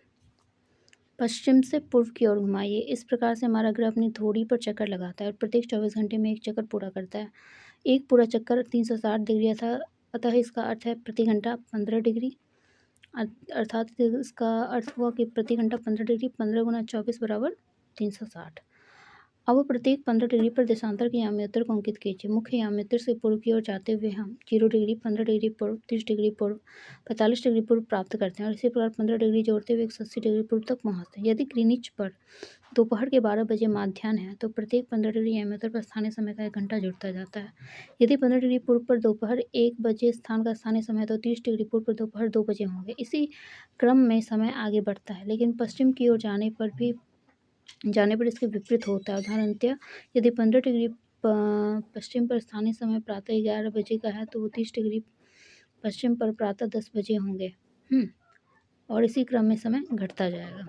पश्चिम से पूर्व की ओर घुमाइए। इस प्रकार से हमारा ग्रह अपनी धुरी पर चक्कर लगाता है और प्रत्येक 24 घंटे में एक चक्कर पूरा करता है। एक पूरा चक्कर 360 डिग्री था, अतः इसका अर्थ है प्रति घंटा 15 डिग्री, अर्थात इसका अर्थ हुआ कि प्रति घंटा 15 डिग्री, 15 गुना 24 बराबर 360। अब प्रत्येक 15 डिग्री पर देशांतर के याम्योत्तर को अंकित कीजिए। मुख्य याम्योत्तर से पूर्व की ओर जाते हुए हम 0 डिग्री, 15 डिग्री पूर्व, 30 डिग्री पूर्व, 45 डिग्री पूर्व प्राप्त करते हैं और इसी प्रकार 15 डिग्री जोड़ते हुए 180 डिग्री पूर्व तक पहुँचते हैं। यदि ग्रीनिच पर दोपहर के 12 बजे माध्याह्न है, तो प्रत्येक 15 डिग्री याम्योत्तर पर स्थानीय समय का 1 घंटा जुड़ता जाता है। यदि 15 डिग्री पूर्व पर दोपहर 1 बजे स्थान का स्थानीय समय है, तो 30 डिग्री पूर्व पर दोपहर 2 बजे होंगे। इसी क्रम में समय आगे बढ़ता है, लेकिन पश्चिम की ओर जाने पर इसके विपरीत होता है। उदाहरणतः यदि 15 डिग्री पश्चिम पर स्थानीय समय प्रातः 11 बजे का है, तो वो 30 डिग्री पश्चिम पर प्रातः 10 बजे होंगे। और इसी क्रम में समय घटता जाएगा।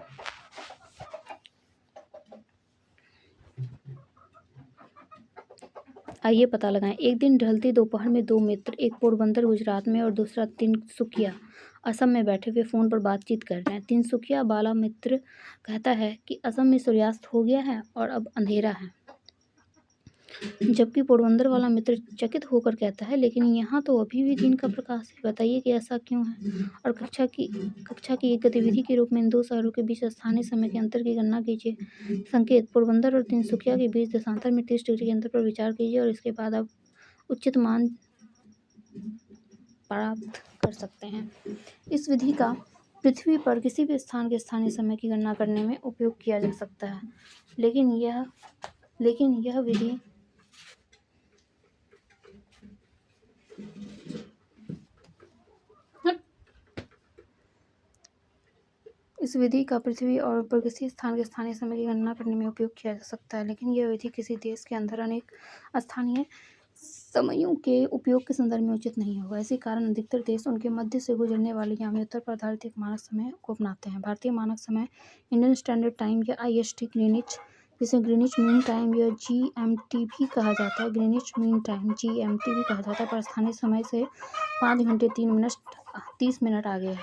आइए पता लगाएं। एक दिन ढलती दोपहर में 2 मित्र, एक पोरबंदर गुजरात में और दूसरा तिनसुकिया असम में बैठे हुए फ़ोन पर बातचीत कर रहे हैं। तिनसुकिया वाला मित्र कहता है कि असम में सूर्यास्त हो गया है और अब अंधेरा है, जबकि पोरबंदर वाला मित्र चकित होकर कहता है, लेकिन यहाँ तो अभी भी दिन का प्रकाश है, बताइए कि ऐसा क्यों है। और कक्षा की एक गतिविधि के रूप में इन 2 शहरों के बीच स्थानीय समय के अंतर की गणना कीजिए। संकेत: पोरबंदर और तिनसुकिया के बीच देशांतर में 30 डिग्री के अंतर पर विचार कीजिए और इसके बाद आप उचित मान प्राप्त कर सकते हैं। इस विधि का पृथ्वी पर किसी भी स्थान के स्थानीय समय की गणना करने में उपयोग किया जा सकता है, लेकिन यह विधि इस विधि का पृथ्वी और पर किसी स्थान के स्थानीय समय की गणना करने में उपयोग किया जा सकता है, लेकिन यह विधि किसी देश के अंदर अनेक स्थानीय समयों के उपयोग के संदर्भ में उचित नहीं होगा। इसी कारण अधिकतर देश उनके मध्य से गुजरने वाले याम्योत्तर पर आधारित एक मानक समय को अपनाते हैं। भारतीय मानक समय, इंडियन स्टैंडर्ड टाइम या IST, ग्रीनिच जिसे ग्रीनिच मीन टाइम या GMT भी कहा जाता है। ग्रीनिच मीन टाइम GMT भी कहा जाता है, पर स्थानीय समय से 5 घंटे 30 मिनट आगे है।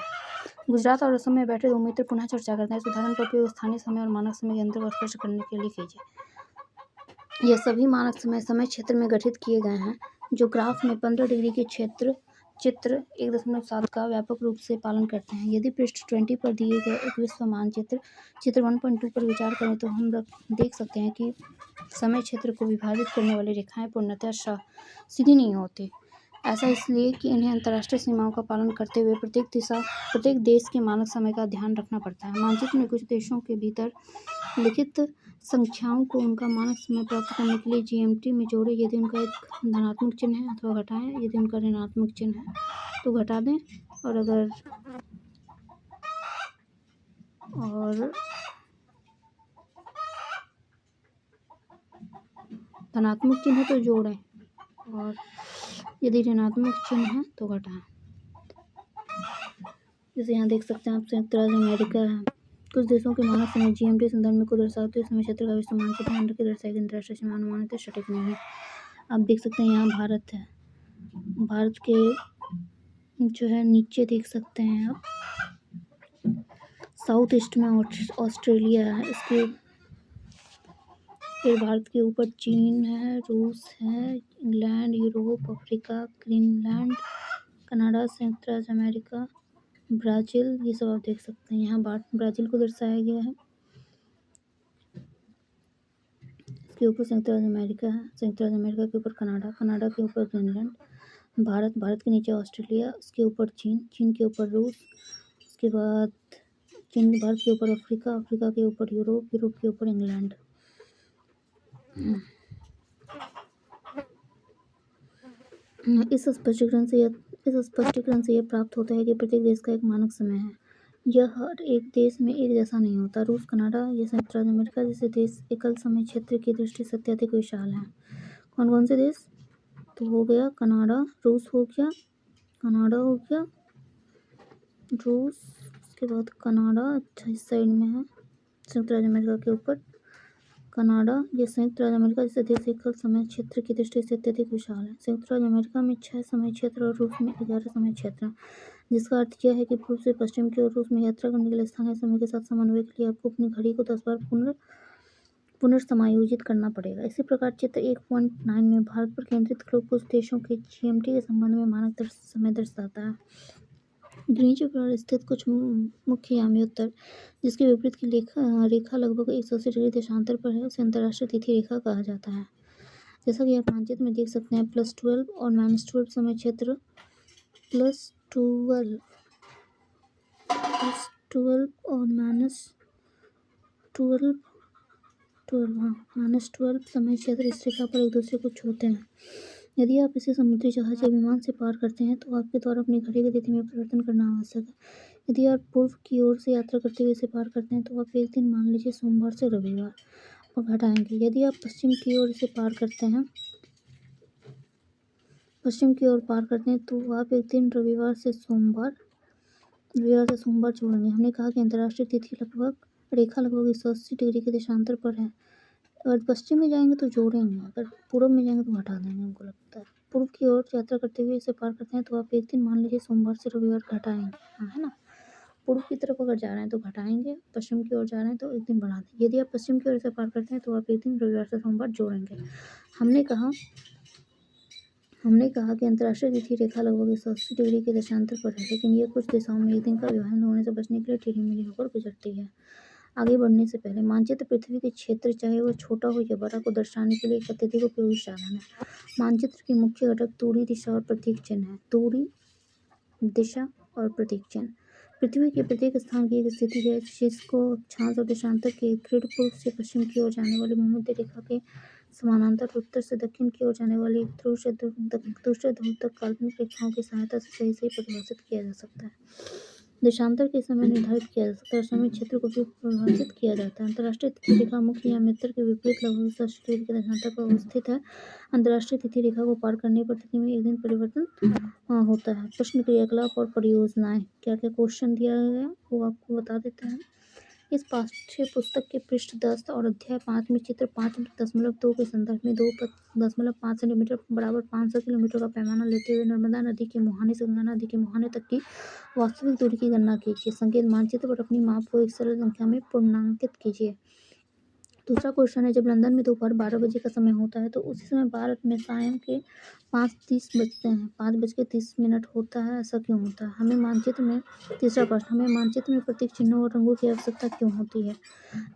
गुजरात और असम में बैठे 2 मित्र पुनः चर्चा करते हैं। इस उदाहरण का उपयोग स्थानीय समय और मानक समय के अंतर को स्पष्ट करने के लिए कीजिए। यह सभी मानक समय क्षेत्र में गठित किए गए हैं, जो ग्राफ में 15 डिग्री के चित्र 1.7 का व्यापक रूप से पालन करते हैं। यदि पृष्ठ 20 पर दिए गए एक विश्व मानचित्र चित्र 1.2 पर विचार करें तो हम देख सकते हैं कि समय क्षेत्र को विभाजित करने वाली रेखाएं पूर्णतः सीधी नहीं होती। ऐसा इसलिए कि इन्हें अंतर्राष्ट्रीय सीमाओं का पालन करते हुए प्रत्येक देश के मानक समय का ध्यान रखना पड़ता है। मानचित्र में कुछ देशों के भीतर लिखित संख्याओं को उनका मानक समय प्राप्त करने के लिए GMT में जोड़ें। यदि उनका एक धनात्मक चिन्ह है अथवा घटाएं, यदि उनका ऋणात्मक चिन्ह है तो घटा दें, और अगर धनात्मक चिन्ह है तो जोड़ें, और यदि ऋणात्मक चिन्ह है तो घटाएं। जैसे यहाँ देख सकते हैं आप, संयुक्त राज्य अमेरिका है। कुछ देशों के मानक समय GMT संदर्भ में को दर्शाते हुए समय क्षेत्र का विश्व मानचित्र में के दर्शाई गई अंतर्राष्ट्रीय सीमा अनुमानित सटीक नहीं है। आप देख सकते हैं यहाँ भारत है। भारत के जो है नीचे देख सकते हैं आप, साउथ ईस्ट में ऑस्ट्रेलिया है। इसके फिर भारत के ऊपर चीन है, रूस है, England, Europe, Africa, Greenland, Canada, संयुक्त राज्य अमेरिका, ब्राज़ील, ये सब आप देख सकते हैं। यहाँ ब्राज़ील को दर्शाया गया है। इसके ऊपर संयुक्त राज्य अमेरिका है, संयुक्त राज्य अमेरिका के ऊपर कनाडा, कनाडा के ऊपर ग्रीनलैंड, भारत के नीचे ऑस्ट्रेलिया, उसके ऊपर चीन के ऊपर रूस, उसके बाद भारत के ऊपर अफ्रीका, अफ्रीका के ऊपर यूरोप के ऊपर इंग्लैंड। इस स्पष्टीकरण से यह प्राप्त होता है कि प्रत्येक देश का एक मानक समय है। यह हर एक देश में एक जैसा नहीं होता। रूस, कनाडा या संयुक्त राज्य अमेरिका जैसे देश एकल समय क्षेत्र की दृष्टि से अत्यधिक विशाल हैं। कौन कौन से देश? तो हो गया कनाडा, रूस हो गया, कनाडा हो गया, रूस, उसके बाद कनाडा, अच्छा इस साइड में है संयुक्त राज्य अमेरिका के ऊपर कनाडा। ये संयुक्त राज्य अमेरिका जैसे देश एकल समय क्षेत्र की दृष्टि से अत्यधिक विशाल है। संयुक्त राज्य अमेरिका में 6 समय क्षेत्र और रूस में 11 समय क्षेत्र हैं, जिसका अर्थ यह है कि पूर्व से पश्चिम की ओर रूस में यात्रा करने के लिए स्थानीय समय के साथ समन्वय के लिए आपको अपनी घड़ी को 10 बार पुनर्समायोजित करना पड़ेगा। इसी प्रकार चित्र 1.9 में भारत पर केंद्रित कुछ देशों के GMT के संबंध में मानक समय दर्शाता है। ग्रीनिच पर स्थित कुछ मुख्य यामी उत्तर, जिसके विपरीत की रेखा लगभग 180 डिग्री देशांतर पर है, उसे अंतर्राष्ट्रीय तिथि रेखा कहा जाता है। जैसा कि आप मानचित्र में देख सकते हैं, +12 और -12 समय क्षेत्र, +12 और -12 समय क्षेत्र इस रेखा पर एक दूसरे को छूते हैं। यदि आप इसे समुद्री जहाज या विमान से पार करते हैं तो आपके द्वारा अपनी घड़ी की तिथि में परिवर्तन करना आवश्यक है। यदि आप पूर्व की ओर से यात्रा करते हुए इसे पार करते हैं तो आप एक दिन, मान लीजिए सोमवार से रविवार, और घटाएंगे। यदि आप पश्चिम की ओर इसे पार करते हैं तो आप एक दिन रविवार से सोमवार जोड़ेंगे। हमने कहा कि अंतर्राष्ट्रीय तिथि रेखा लगभग 180 डिग्री के देशांतर पर है। अगर पश्चिम में जाएंगे तो जोड़ेंगे, अगर पूर्व में जाएंगे तो घटा देंगे। हमको लगता है पूर्व की ओर यात्रा करते हुए इसे पार करते हैं तो आप एक दिन, मान लीजिए सोमवार से रविवार, घटाएंगे। हाँ, है ना। पूर्व की तरफ अगर जा रहे हैं तो घटाएंगे, पश्चिम की ओर जा रहे हैं तो एक दिन बढ़ा देंगे। यदि आप पश्चिम की ओर से पार करते हैं तो आप एक दिन रविवार से सोमवार जोड़ेंगे। हमने कहा कि अंतर्राष्ट्रीय तिथि रेखा लगभग 180 डिग्री के देशांतर पर है, लेकिन यह कुछ दिशाओं में एक दिन का विभाजन होने से बचने के लिए टेढ़ी मेढ़ी होकर गुजरती है। आगे बढ़ने से पहले मानचित्र पृथ्वी के क्षेत्र, चाहे वह छोटा हो या बड़ा, को दर्शाने के लिए एक अत्यधिक उपयोगी साधन है। मानचित्र के मुख्य घटक दूरी, दिशा और प्रतीक चिन्ह है। दूरी, दिशा और प्रतीक चिन्ह पृथ्वी के प्रत्येक स्थान की एक स्थिति है, जिसको अक्षांश और देशांतर के ग्रिड पूर्व से पश्चिम की ओर जाने वाली भूमध्य रेखा के समानांतर, उत्तर से दक्षिण की ओर जाने वाली दूसरे ध्रुव तक काल्पनिक रेखाओं की सहायता से सही परिभाषित किया जा सकता है। देशांतर के समय निर्धारित किया जा सकता है और समय क्षेत्र को भी परिभाषित किया जाता है। अंतर्राष्ट्रीय तिथि रेखा मुख्य यामित्र के विपरीत लगभग 180 डिग्री के देशांतर पर अवस्थित है। अंतर्राष्ट्रीय तिथि रेखा को पार करने पर तिथि में एक दिन परिवर्तन होता है। प्रश्न, क्रियाकलाप और परियोजनाएं, क्या क्या क्वेश्चन दिया गया वो आपको बता देते हैं। इस पाठ्य पुस्तक के पृष्ठ 10 और अध्याय 5 में चित्र 5.2 के संदर्भ में 2.5 सेंटीमीटर बराबर 500 किलोमीटर का पैमाना लेते हुए नर्मदा नदी के मुहाने से गंगा नदी के मुहाने तक की वास्तविक दूरी की गणना कीजिए। संकेत मानचित्र पर अपनी माप को एक सरल संख्या में पूर्णांकित कीजिए। दूसरा क्वेश्चन है, जब लंदन में दोपहर 12 बजे का समय होता है तो उसी समय भारत में सायं के 5:30 बजते हैं। 5:30 होता है, ऐसा क्यों होता है? तीसरा प्रश्न, हमें मानचित्र में प्रतीक चिन्हों और रंगों की आवश्यकता क्यों होती है?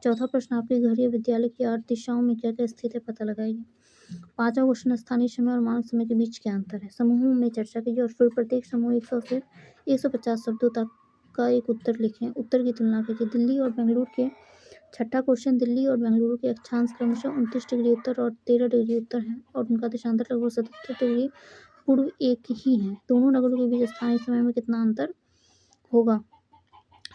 चौथा प्रश्न, आपके घर या विद्यालय की 8 दिशाओं में क्या क्या स्थित है, पता लगाइए। पांचवा क्वेश्चन, स्थानीय समय और मानव समय के बीच क्या अंतर है? समूहों में चर्चा कीजिए और फिर प्रत्येक समूह 100 से 150 शब्दों तक का एक उत्तर लिखें। उत्तर की तुलना कीजिए। छठा क्वेश्चन, दिल्ली और बेंगलुरु के अक्षांश क्रमशः 29 डिग्री उत्तर और 13 डिग्री उत्तर हैं और उनका देशांतर लगभग 77 डिग्री पूर्व एक ही है। दोनों नगरों के बीच स्थानीय समय में कितना अंतर होगा?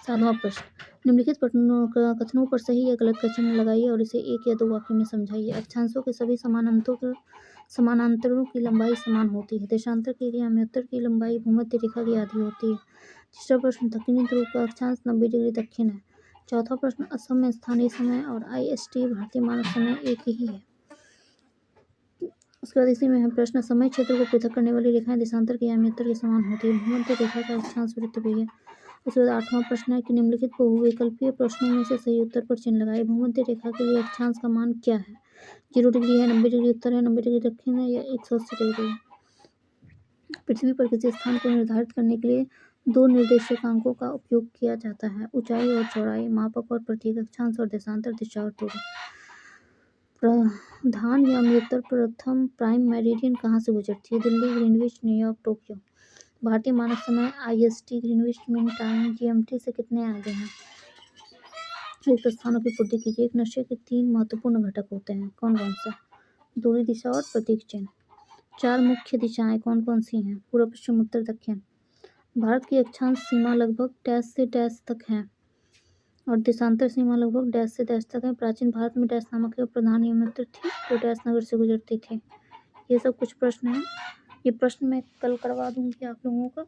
सातवां प्रश्न, निम्नलिखित कथनों पर सही या गलत का चिन्ह लगाइए और इसे एक या दो वाक्य में समझाइए। अक्षांशों के सभी समानांतरों की लंबाई समान होती है। देशांतर के एरिया में उत्तर की लंबाई भूमध्य रेखा की आधी होती है। तीसरा प्रश्न, दक्षिणी ध्रुव का अक्षांश 90 डिग्री दक्षिण है। चौथा प्रश्न, असम में स्थानीय समय और IST भारतीय मानक समय एक ही है। उसके बाद इसी में है प्रश्न, समय क्षेत्र को पृथक करने वाली रेखाएं देशांतर के यानी उत्तर के समान होती है। भूमध्य रेखा का अक्षांश वृत्तपीय है। उसके बाद आठवां प्रश्न है कि निम्नलिखित बहुविकल्पीय प्रश्नों में से सही उत्तर पर चिन्ह लगाइए। भूमध्य रेखा के लिए अक्षांश का मान क्या है? 0 डिग्री है, 90 डिग्री उत्तर है, 90 डिग्री दक्षिण है या 180 डिग्री है? पृथ्वी पर किसी स्थान को निर्धारित करने के लिए दो निर्देशांकों का उपयोग किया जाता है, ऊंचाई और चौड़ाई, मापक और प्रतीक, अक्षांश और देशांतर, दिशा और दूरी। प्रधान या अमृतसर प्रथम प्राइम मेरिडियन कहाँ से गुजरती है? Delhi, Greenwich, New York, Tokyo. भारतीय मानक समय IST Greenwich mean time GMT से कितने आगे हैं? रिक्त स्थानों की पूर्ति कीजिए। एक नक्शे के 3 महत्वपूर्ण घटक होते हैं, कौन कौन से? दूरी, दिशा और प्रतीक चिन्ह। 4 मुख्य दिशाएं कौन कौन सी हैं? पूर्व, पश्चिम, उत्तर, दक्षिण। भारत की अक्षांश सीमा लगभग डैश से डैश तक है और देशांतर सीमा लगभग डैश से डैश तक है। प्राचीन भारत में डैश नामक एक प्रधान यमुना थी जो डैश नगर से गुजरती थी। ये सब कुछ प्रश्न हैं। ये प्रश्न मैं कल करवा दूंगी आप लोगों का।